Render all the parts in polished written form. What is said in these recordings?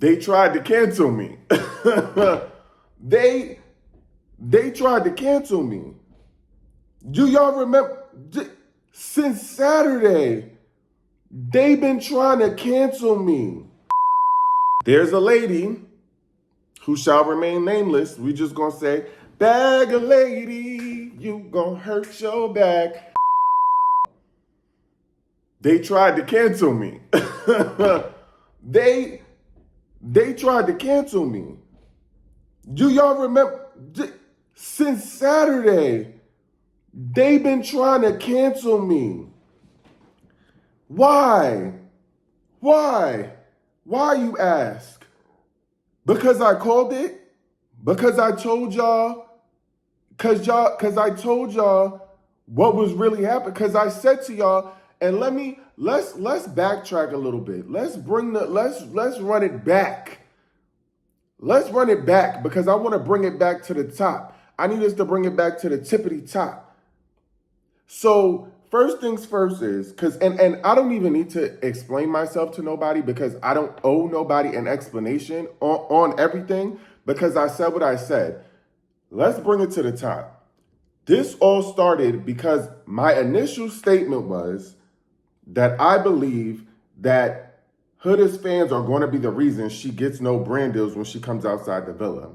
They tried to cancel me. they tried to cancel me. Do y'all remember? Since Saturday, they've been trying to cancel me. There's a lady who shall remain nameless. We just gonna say, bag a lady, you gonna hurt your back. They tried to cancel me. They tried to cancel me. Do y'all remember? Since Saturday, they've been trying to cancel me. Why? Why, you ask? Because I called it? Because I told y'all? Because I told y'all what was really happening? Because I said to y'all, and let's backtrack a little bit. Let's run it back. Let's run it back because I want to bring it back to the top. I need us to bring it back to the tippity top. So first things first is, and I don't even need to explain myself to nobody because I don't owe nobody an explanation on everything because I said what I said. Let's bring it to the top. This all started because my initial statement was that I believe that Hood's fans are going to be the reason she gets no brand deals when she comes outside the villa.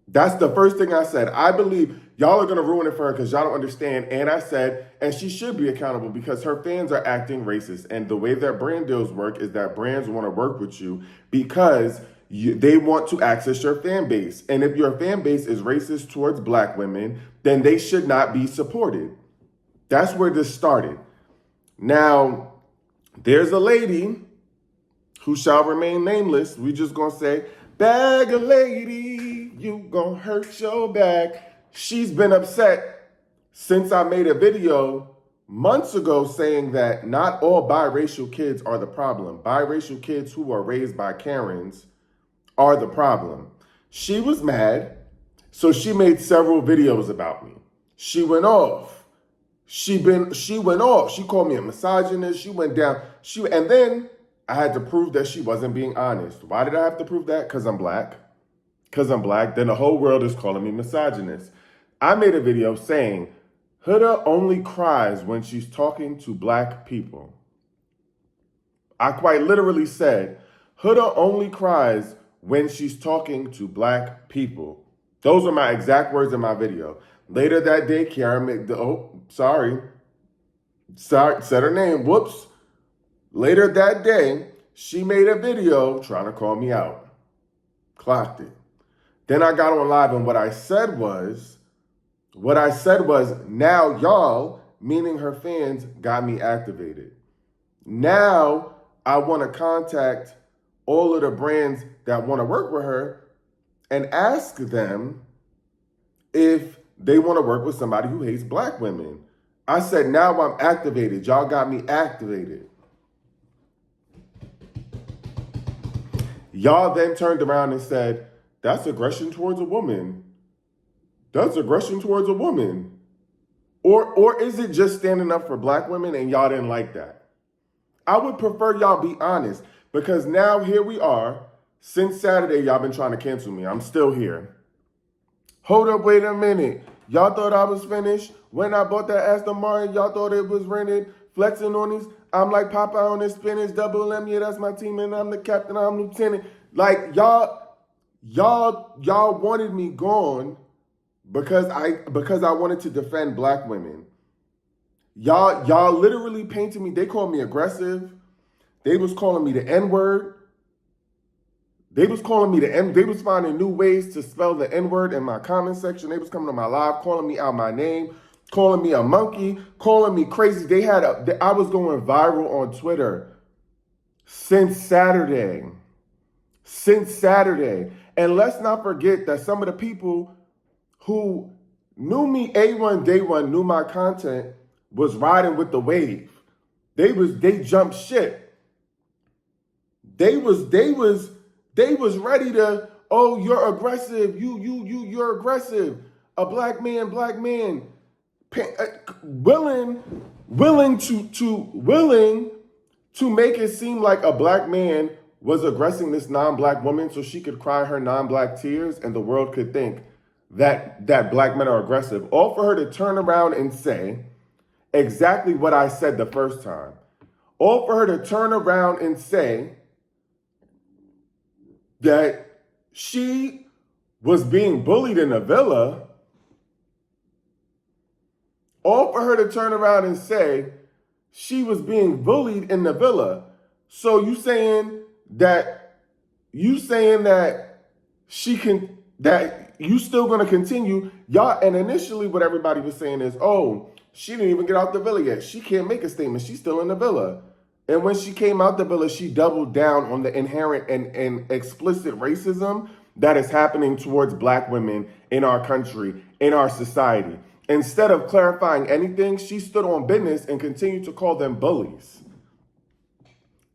That's the first thing I said. I believe y'all are going to ruin it for her because y'all don't understand. And I said, and she should be accountable because her fans are acting racist. And the way that brand deals work is that brands want to work with you because they want to access your fan base. And if your fan base is racist towards black women, then they should not be supported. That's where this started. Now, there's a lady who shall remain nameless. We just gonna say, bag a lady, you gonna hurt your back. She's been upset since I made a video months ago saying that not all biracial kids are the problem. Biracial kids who are raised by Karens are the problem. She was mad, so she made several videos about me. She went off. She went off. She called me a misogynist. She went down. And then I had to prove that she wasn't being honest. Why did I have to prove that? Because I'm black. Because I'm black. Then the whole world is calling me misogynist. I made a video saying, Huda only cries when she's talking to black people. I quite literally said, Huda only cries when she's talking to black people. Those are my exact words in my video. Later that day, Karen, said her name, whoops. Later that day, she made a video trying to call me out. Clocked it. Then I got on live and what I said was, now y'all, meaning her fans, got me activated. Now I want to contact all of the brands that want to work with her and ask them if they want to work with somebody who hates black women. I said, now I'm activated. Y'all got me activated. Y'all then turned around and said, that's aggression towards a woman. That's aggression towards a woman. Or is it just standing up for black women and y'all didn't like that? I would prefer y'all be honest because now here we are. Since Saturday, y'all been trying to cancel me. I'm still here. Hold up, wait a minute. Y'all thought I was finished? When I bought that Aston Martin, y'all thought it was rented? Flexing on these, I'm like Popeye on this spinach, double M, yeah, that's my team, and I'm the captain, I'm lieutenant. Like, y'all wanted me gone because I wanted to defend black women. Y'all literally painted me, they called me aggressive. They was calling me the N-word. They was finding new ways to spell the N-word in my comment section. They was coming to my live, calling me out my name, calling me a monkey, calling me crazy. I was going viral on Twitter since Saturday. And let's not forget that some of the people who knew me A1 day one, knew my content, was riding with the wave. They jumped ship. They was ready to, oh, you're aggressive. You're aggressive. A black man, willing to make it seem like a black man was aggressing this non-black woman so she could cry her non-black tears and the world could think that black men are aggressive. All for her to turn around and say exactly what I said the first time. All for her to turn around and say that she was being bullied in a villa. All for her to turn around and say she was being bullied in the villa. So you saying that she can, that you still gonna continue, y'all, and initially what everybody was saying is, oh, she didn't even get out the villa yet. She can't make a statement. She's still in the villa. And when she came out the villa, she doubled down on the inherent and explicit racism that is happening towards black women in our country, in our society. Instead of clarifying anything, she stood on business and continued to call them bullies.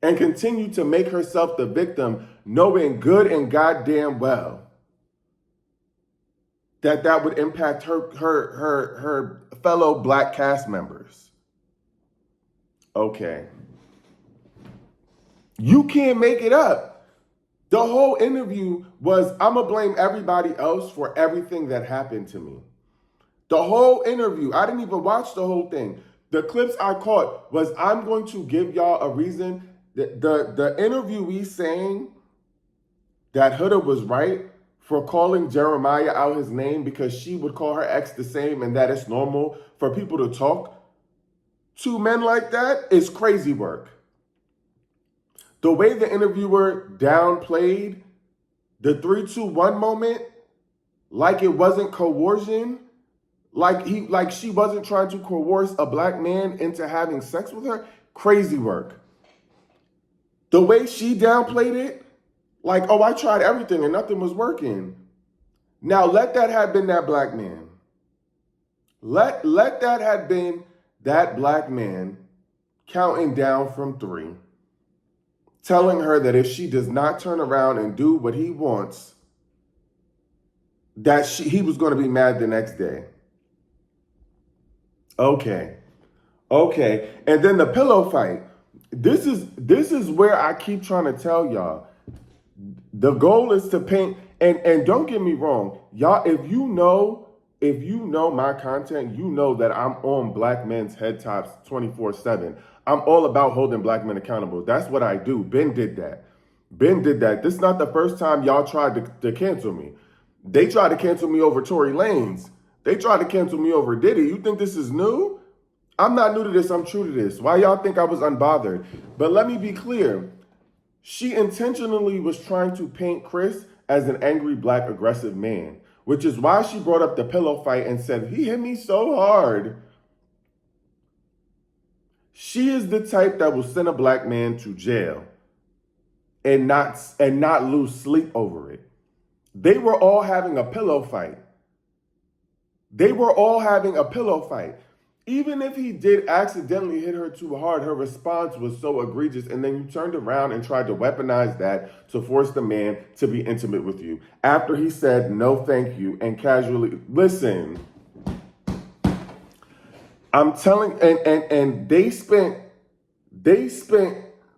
And continued to make herself the victim, knowing good and goddamn well that would impact her fellow black cast members. Okay. You can't make it up. The whole interview was, I'm going to blame everybody else for everything that happened to me. The whole interview, I didn't even watch the whole thing. The clips I caught was, I'm going to give y'all a reason. The interviewee saying that Huda was right for calling Jeremiah out his name because she would call her ex the same and that it's normal for people to talk to men like that is crazy work. The way the interviewer downplayed the 3-2-1 moment, like it wasn't coercion, like she wasn't trying to coerce a black man into having sex with her, crazy work. The way she downplayed it, like, oh, I tried everything and nothing was working. Now let that have been that black man. Let that have been that black man counting down from 3. Telling her that if she does not turn around and do what he wants, that he was going to be mad the next day. Okay. And then the pillow fight. This is where I keep trying to tell y'all. The goal is to paint, and don't get me wrong, y'all, if you know my content, you know that I'm on black men's head tops 24/7. I'm all about holding black men accountable. That's what I do. Ben did that. This is not the first time y'all tried to cancel me. They tried to cancel me over Tory Lanez. They tried to cancel me over Diddy. You think this is new? I'm not new to this. I'm true to this. Why y'all think I was unbothered? But let me be clear. She intentionally was trying to paint Chris as an angry, black, aggressive man, which is why she brought up the pillow fight and said, he hit me so hard. She is the type that will send a black man to jail and not lose sleep over it. They were all having a pillow fight. Even if he did accidentally hit her too hard, her response was so egregious, and then you turned around and tried to weaponize that to force the man to be intimate with you. After he said, no, thank you, and casually, listen, I'm telling, and they spent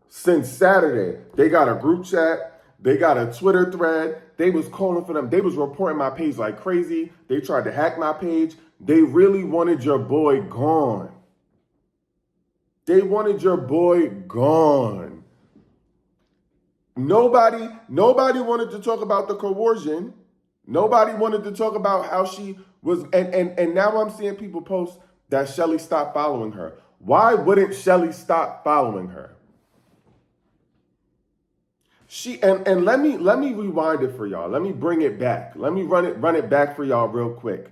since Saturday, they got a group chat, they got a Twitter thread, they was calling for them, they was reporting my page like crazy, they tried to hack my page. They really wanted your boy gone. Nobody wanted to talk about the coercion. Nobody wanted to talk about how she was, and now I'm seeing people post that Shelly stopped following her. Why wouldn't Shelly stop following her? And let me rewind it for y'all. Let me bring it back. Let me run it back for y'all real quick.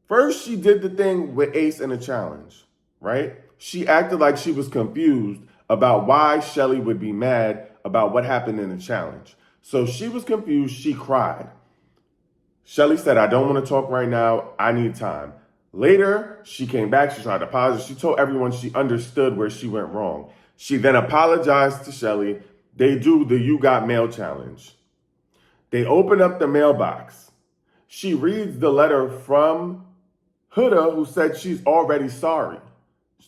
First, she did the thing with Ace in a challenge, right? She acted like she was confused about why Shelly would be mad about what happened in the challenge. So she was confused. She cried. Shelly said, I don't want to talk right now. I need time. Later, she came back. She tried to apologize. She told everyone she understood where she went wrong. She then apologized to Shelly. They do the You Got Mail challenge. They open up the mailbox. She reads the letter from Huda, who said she's already sorry.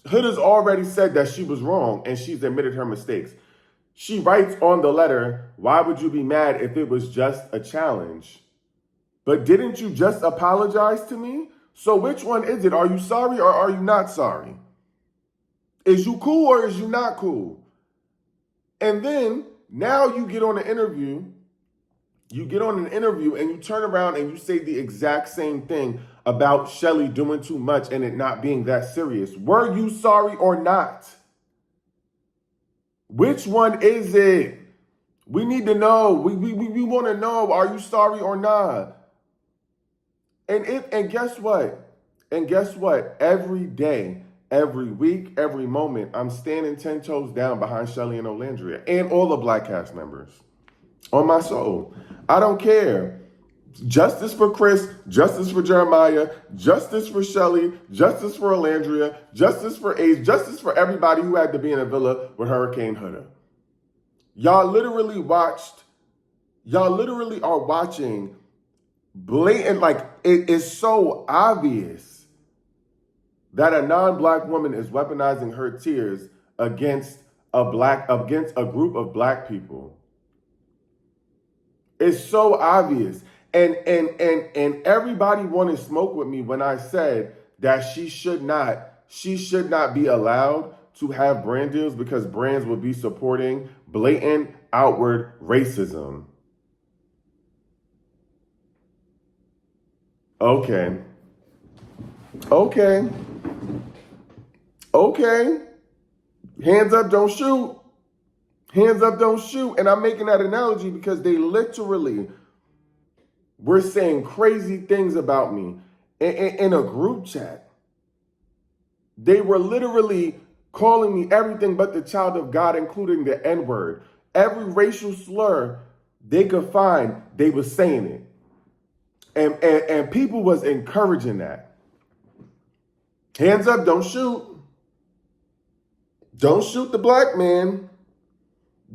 Huda's already said that she was wrong and she's admitted her mistakes. She writes on the letter, why would you be mad if it was just a challenge? But didn't you just apologize to me? So which one is it? Are you sorry or are you not sorry? Is you cool or is you not cool? And then now you get on an interview. You get on an interview and you turn around and you say the exact same thing about Shelly doing too much and it not being that serious. Were you sorry or not? Which one is it? We need to know. We want to know, are you sorry or not? And guess what? And guess what? Every day, every week, every moment, I'm standing 10 toes down behind Shelly and Olandria and all the Black cast members. On my soul. I don't care. Justice for Chris, justice for Jeremiah, justice for Shelly, justice for Olandria, justice for Ace, justice for everybody who had to be in a villa with Hurricane Huda. Y'all literally are watching blatant, like it is so obvious that a non-Black woman is weaponizing her tears against a group of Black people. It's so obvious. And everybody wanted smoke with me when I said that she should not be allowed to have brand deals because brands would be supporting blatant outward racism. Okay. Hands up, don't shoot. Hands up, don't shoot. And I'm making that analogy because they literally were saying crazy things about me in a group chat. They were literally calling me everything but the child of God, including the N-word. Every racial slur they could find, they were saying it. And people was encouraging that. Hands up, don't shoot. Don't shoot the Black man.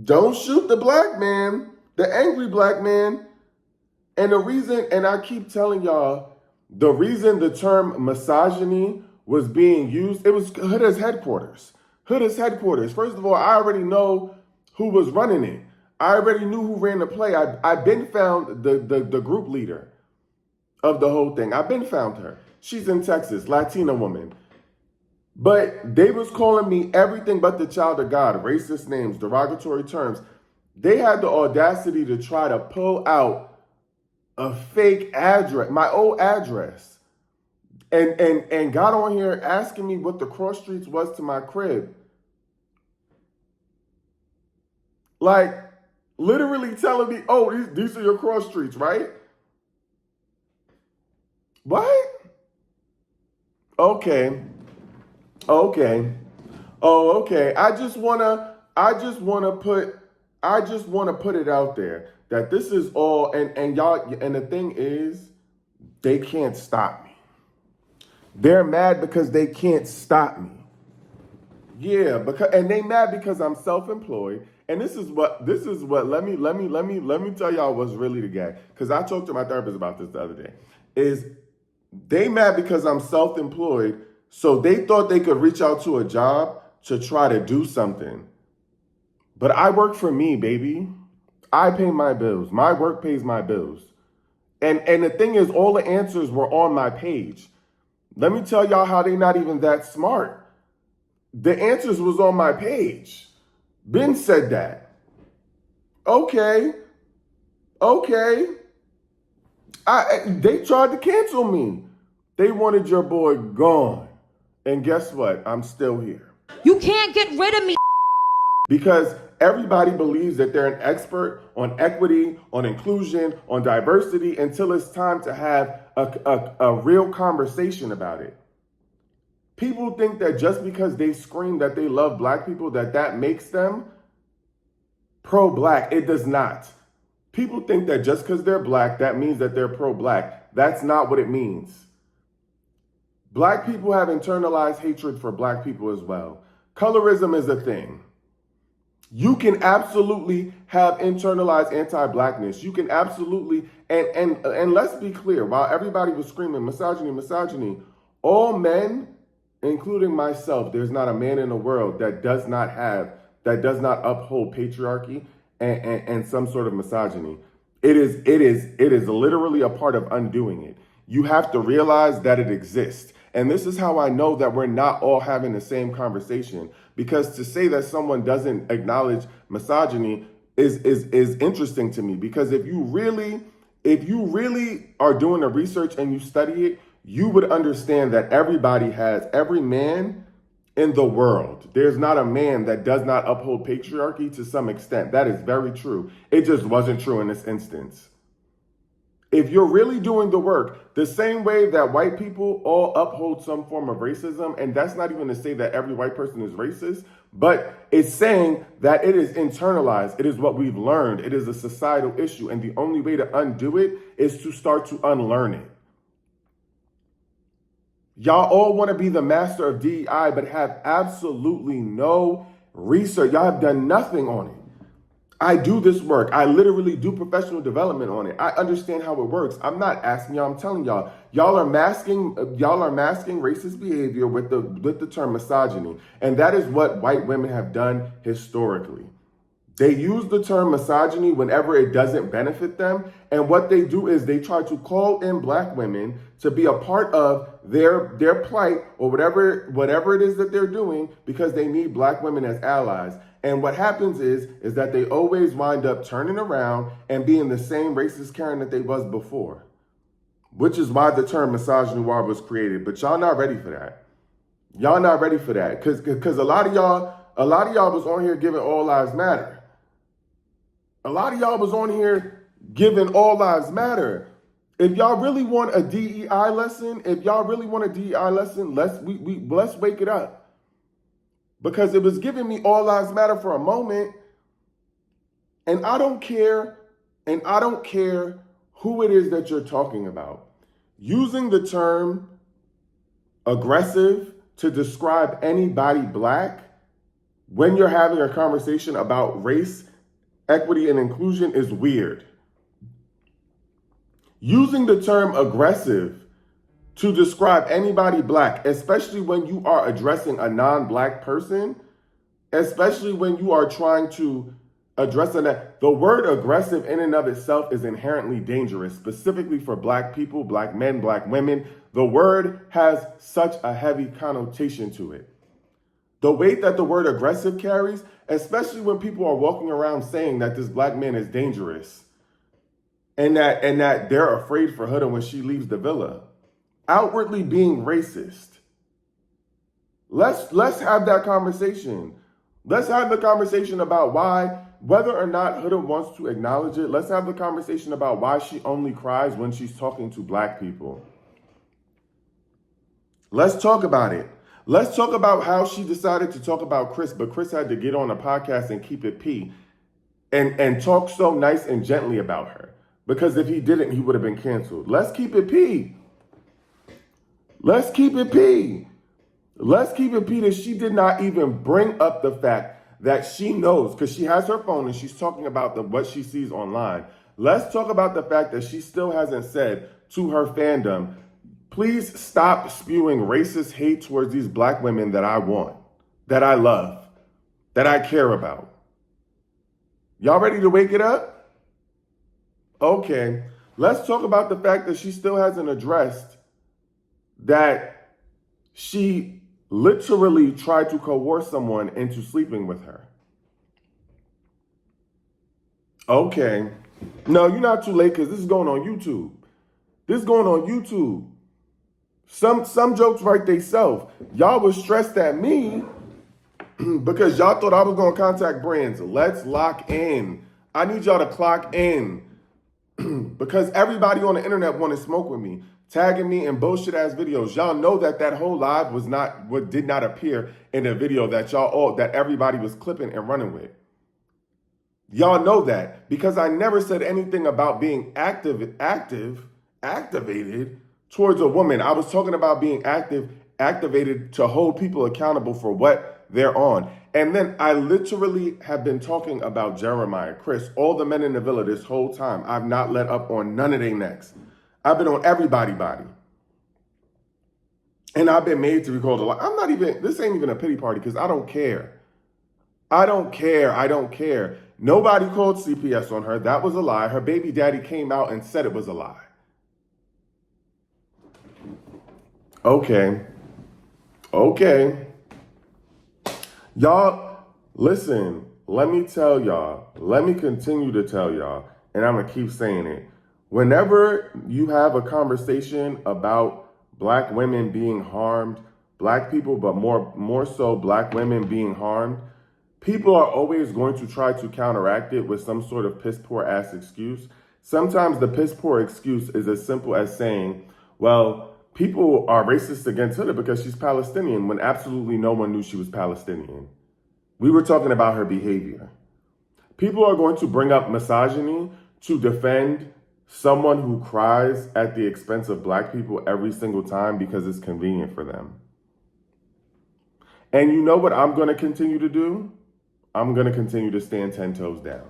Don't shoot the Black man, the angry Black man. And the reason, and I keep telling y'all, the reason the term misogyny was being used, it was Huda's headquarters. Huda's headquarters. First of all, I already know who was running it. I already knew who ran the play. I've been found the group leader of the whole thing. I've been found her. She's in Texas, Latina woman. But they was calling me everything but the child of God, racist names, derogatory terms. They had the audacity to try to pull out a fake address, my old address, and got on here asking me what the cross streets was to my crib. Like, literally telling me, oh, these are your cross streets, right? What? Okay. Oh, okay. I just wanna put it out there that this is all, and y'all, and the thing is, they can't stop me. They're mad because they can't stop me. Yeah, and they mad because I'm self-employed. And this is what let me tell y'all what's really the gag. Because I talked to my therapist about this the other day. Is they mad because I'm self-employed, so they thought they could reach out to a job to try to do something. But I work for me, baby. I pay my bills. My work pays my bills. And the thing is, all the answers were on my page. Let me tell y'all how they not even that smart. The answers was on my page. Ben said that. Okay. They tried to cancel me. They wanted your boy gone. And guess what? I'm still here. You can't get rid of me. Because everybody believes that they're an expert on equity, on inclusion, on diversity until it's time to have a real conversation about it. People think that just because they scream that they love Black people, that makes them pro-Black. It does not. People think that just because they're Black, that means that they're pro-Black. That's not what it means. Black people have internalized hatred for Black people as well. Colorism is a thing. You can absolutely have internalized anti-Blackness. You can absolutely, and let's be clear, while everybody was screaming misogyny, all men, including myself, there's not a man in the world that does not have that does not uphold patriarchy and some sort of misogyny. It is literally a part of undoing it. You have to realize that it exists. And this is how I know that we're not all having the same conversation. Because to say that someone doesn't acknowledge misogyny is interesting to me. Because if you really are doing the research and you study it, you would understand that every man in the world, there's not a man that does not uphold patriarchy to some extent. That is very true. It just wasn't true in this instance. If you're really doing the work, the same way that white people all uphold some form of racism, and that's not even to say that every white person is racist, but it's saying that it is internalized. It is what we've learned. It is a societal issue. And the only way to undo it is to start to unlearn it. Y'all all want to be the master of DEI, but have absolutely no research. Y'all have done nothing on it. I do this work. I literally do professional development on it. I understand how it works. I'm not asking y'all. I'm telling y'all. Y'all are masking racist behavior with the term misogyny, and that is what white women have done historically. They use the term misogyny whenever it doesn't benefit them, and what they do is they try to call in black women to be a part of their plight or whatever it is that they're doing because they need black women as allies. And what happens is that they always wind up turning around and being the same racist Karen that they was before, which is why the term misogyny was created. But y'all not ready for that. Y'all not ready for that because a lot of y'all was on here giving all lives matter. A lot of y'all was on here giving all lives matter. If y'all really want a DEI lesson, let's wake it up. Because it was giving me all lives matter for a moment. And I don't care who it is that you're talking about. Using the term aggressive to describe anybody black when you're having a conversation about race, equity, and inclusion is weird. Using the term aggressive to describe anybody black, especially when you are addressing a non-black person, especially when you are trying to address the word aggressive in and of itself is inherently dangerous, specifically for black people, black men, black women. The word has such a heavy connotation to it. The weight that the word aggressive carries, especially when people are walking around saying that this black man is dangerous and that they're afraid for Huda when she leaves the villa, outwardly being racist. Let's have that conversation. Let's have the conversation about why, whether or not Huda wants to acknowledge it, let's have the conversation about why she only cries when she's talking to black people. Let's talk about it. Let's talk about how she decided to talk about Chris, but Chris had to get on a podcast and keep it P and talk so nice and gently about her. Because if he didn't, he would have been canceled. Let's keep it P. Let's keep it P. Let's keep it P that she did not even bring up the fact that she knows, because she has her phone and she's talking about what she sees online. Let's talk about the fact that she still hasn't said to her fandom, please stop spewing racist hate towards these black women that I want, that I love, that I care about. Y'all ready to wake it up? Okay. Let's talk about the fact that she still hasn't addressed that she literally tried to coerce someone into sleeping with her. Okay. No, you're not too late because this is going on YouTube. This is going on YouTube. Some jokes write theyself. Y'all was stressed at me because y'all thought I was going to contact brands. Let's lock in. I need y'all to clock in because everybody on the internet wanted to smoke with me, tagging me in bullshit ass videos. Y'all know that whole live did not appear in the video that everybody was clipping and running with. Y'all know that because I never said anything about being activated towards a woman. I was talking about being activated to hold people accountable for what they're on. And then I literally have been talking about Jeremiah, Chris, all the men in the villa this whole time. I've not let up on none of their necks. I've been on everybody's body. And I've been made to be called a lie. This ain't even a pity party because I don't care. I don't care. I don't care. Nobody called CPS on her. That was a lie. Her baby daddy came out and said it was a lie. Okay. Okay. Y'all, listen, let me tell y'all, let me continue to tell y'all, and I'm going to keep saying it. Whenever you have a conversation about black women being harmed, black people, but more so black women being harmed, people are always going to try to counteract it with some sort of piss poor ass excuse. Sometimes the piss poor excuse is as simple as saying, well, people are racist against her because she's Palestinian, when absolutely no one knew she was Palestinian. We were talking about her behavior. People are going to bring up misogyny to defend someone who cries at the expense of black people every single time because it's convenient for them. And you know what I'm going to continue to do? I'm going to continue to stand 10 toes down.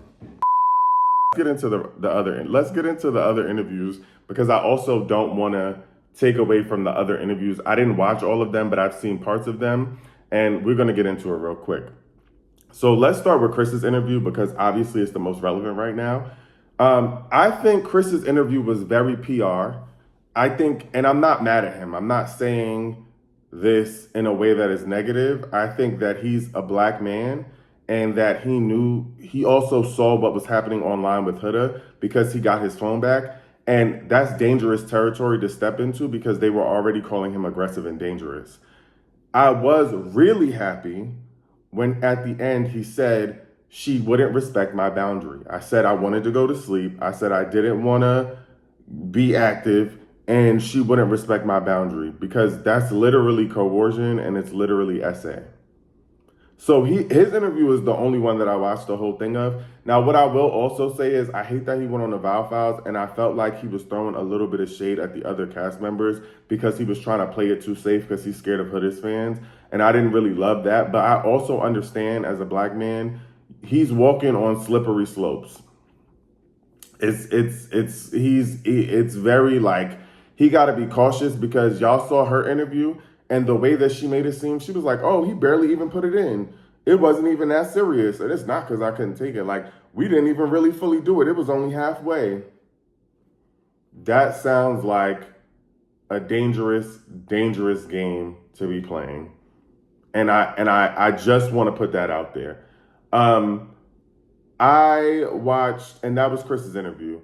Let's get into the other interviews, because I also don't want to take away from the other interviews. I didn't watch all of them, but I've seen parts of them, and we're going to get into it real quick. So let's start with Chris's interview, because obviously it's the most relevant right now. I think Chris's interview was very PR. I think, and I'm not mad at him. I'm not saying this in a way that is negative. I think that he's a black man, and that he also saw what was happening online with Huda because he got his phone back. And that's dangerous territory to step into, because they were already calling him aggressive and dangerous. I was really happy when at the end he said she wouldn't respect my boundary. I said I wanted to go to sleep. I said I didn't want to be active, and she wouldn't respect my boundary, because that's literally coercion and it's literally SA. So his interview is the only one that I watched the whole thing of. Now, what I will also say is I hate that he went on the Vow Files, and I felt like he was throwing a little bit of shade at the other cast members because he was trying to play it too safe because he's scared of Hood's fans. And I didn't really love that. But I also understand, as a black man, he's walking on slippery slopes. It's very like, he got to be cautious, because y'all saw her interview. And the way that she made it seem, she was like, oh, he barely even put it in. It wasn't even that serious. And it's not because I couldn't take it. Like, we didn't even really fully do it. It was only halfway. That sounds like a dangerous, dangerous game to be playing. And I just want to put that out there. I watched, and that was Chris's interview.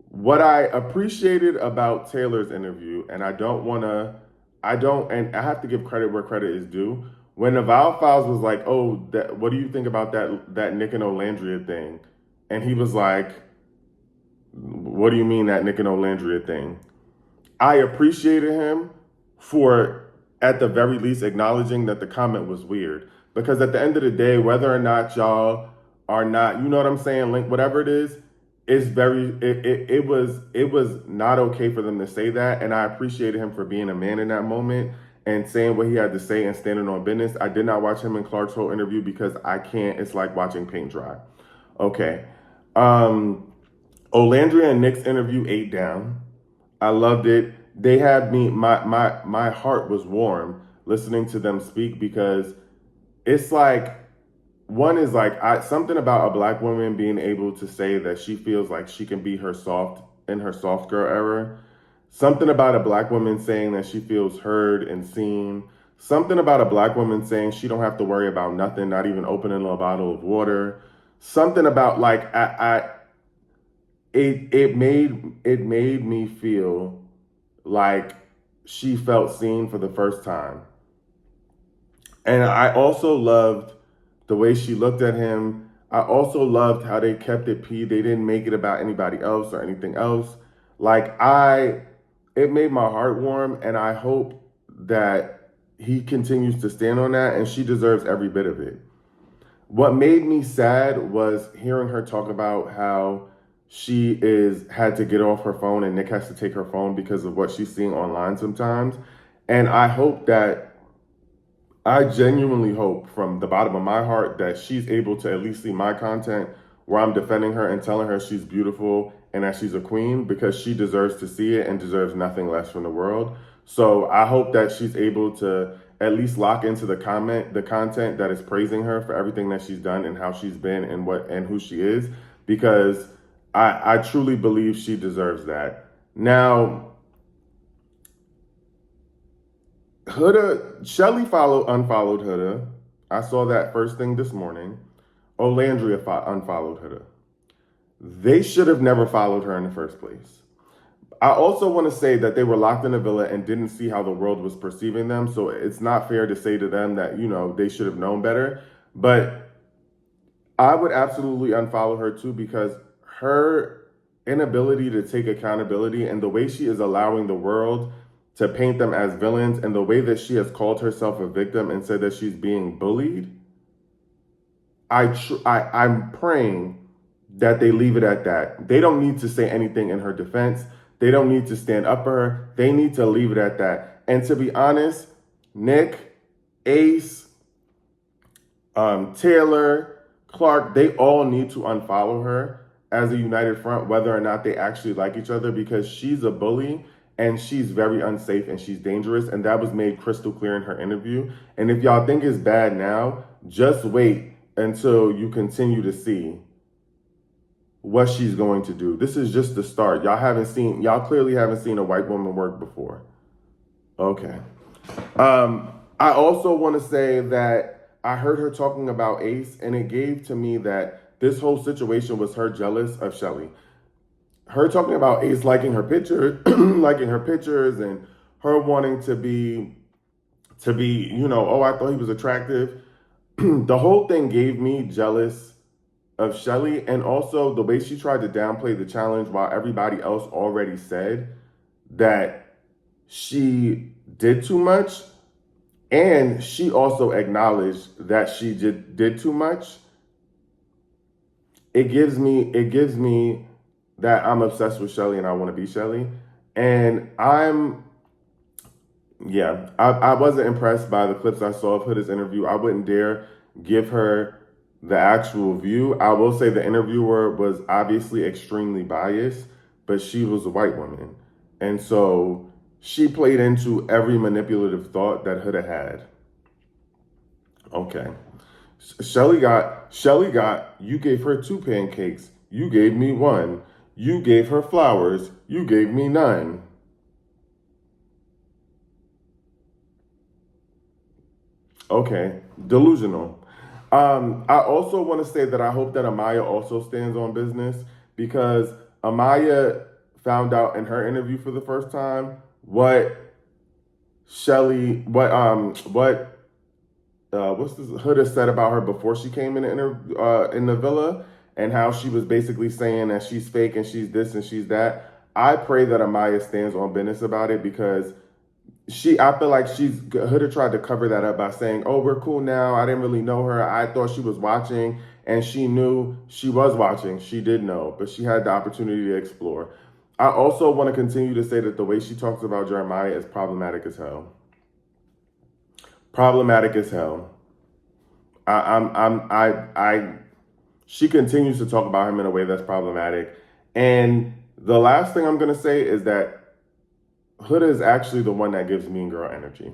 What I appreciated about Taylor's interview, and I have to give credit where credit is due. When the Vow Files was like, oh, what do you think about that Nick and Olandria thing? And he was like, what do you mean that Nick and Olandria thing? I appreciated him for, at the very least, acknowledging that the comment was weird. Because at the end of the day, whether or not y'all are not, you know what I'm saying, Link, whatever it is, it was not okay for them to say that. And I appreciated him for being a man in that moment and saying what he had to say and standing on business. I did not watch him and Clark's whole interview because I can't. It's like watching paint dry. Okay. Olandria and Nick's interview ate down. I loved it. They had me, my heart was warm listening to them speak, because it's like, one is like, something about a black woman being able to say that she feels like she can be her soft girl era. Something about a black woman saying that she feels heard and seen. Something about a black woman saying she don't have to worry about nothing, not even opening a bottle of water. Something about like, it made me feel like she felt seen for the first time. And I also loved the way she looked at him. I also loved how they kept it P. They didn't make it about anybody else or anything else. Like, it made my heart warm, and I hope that he continues to stand on that, and she deserves every bit of it. What made me sad was hearing her talk about how she had to get off her phone and Nick has to take her phone because of what she's seeing online sometimes. And I genuinely hope from the bottom of my heart that she's able to at least see my content where I'm defending her and telling her she's beautiful and that she's a queen, because she deserves to see it and deserves nothing less from the world. So I hope that she's able to at least lock into the content that is praising her for everything that she's done and how she's been and who she is, because I truly believe she deserves that. Now, Shelly unfollowed Huda. I saw that first thing this morning. Olandria unfollowed Huda. They should have never followed her in the first place. I also want to say that they were locked in a villa and didn't see how the world was perceiving them. So it's not fair to say to them that, they should have known better. But I would absolutely unfollow her too, because her inability to take accountability and the way she is allowing the world to paint them as villains and the way that she has called herself a victim and said that she's being bullied, I'm praying that they leave it at that. They don't need to say anything in her defense. They don't need to stand up for her. They need to leave it at that. And to be honest, Nick, Ace, Taylor, Clark, they all need to unfollow her as a united front, whether or not they actually like each other, because she's a bully and she's very unsafe and she's dangerous. And that was made crystal clear in her interview. And if y'all think it's bad now, just wait until you continue to see what she's going to do. This is just the start. Y'all clearly haven't seen a white woman work before. Okay. I also want to say that I heard her talking about Ace, and it gave to me that this whole situation was her jealous of Shelly. Her talking about Ace liking her picture, liking her pictures, and her wanting to be, oh, I thought he was attractive. The whole thing gave me jealous of Shelly, and also the way she tried to downplay the challenge while everybody else already said that she did too much, and she also acknowledged that she did too much. It gives me that I'm obsessed with Shelly and I want to be Shelly, and I wasn't impressed by the clips I saw of Huda's interview. I wouldn't dare give her the actual view. I will say the interviewer was obviously extremely biased, but she was a white woman. And so she played into every manipulative thought that Huda had. Okay. Shelly got, you gave her 2 pancakes. You gave me 1. You gave her flowers. You gave me none. Okay. Delusional. I also want to say that I hope that Amaya also stands on business, because Amaya found out in her interview for the first time what's this Huda said about her before she came in the villa, and how she was basically saying that she's fake and she's this and she's that. I pray that Amaya stands on business about it, because I feel like Huda tried to cover that up by saying, oh, we're cool now. I didn't really know her. I thought she was watching, and she knew she was watching. She did know, but she had the opportunity to explore. I also want to continue to say that the way she talks about Jeremiah is problematic as hell. Problematic as hell. She continues to talk about him in a way that's problematic. And the last thing I'm going to say is that Huda is actually the one that gives mean girl energy.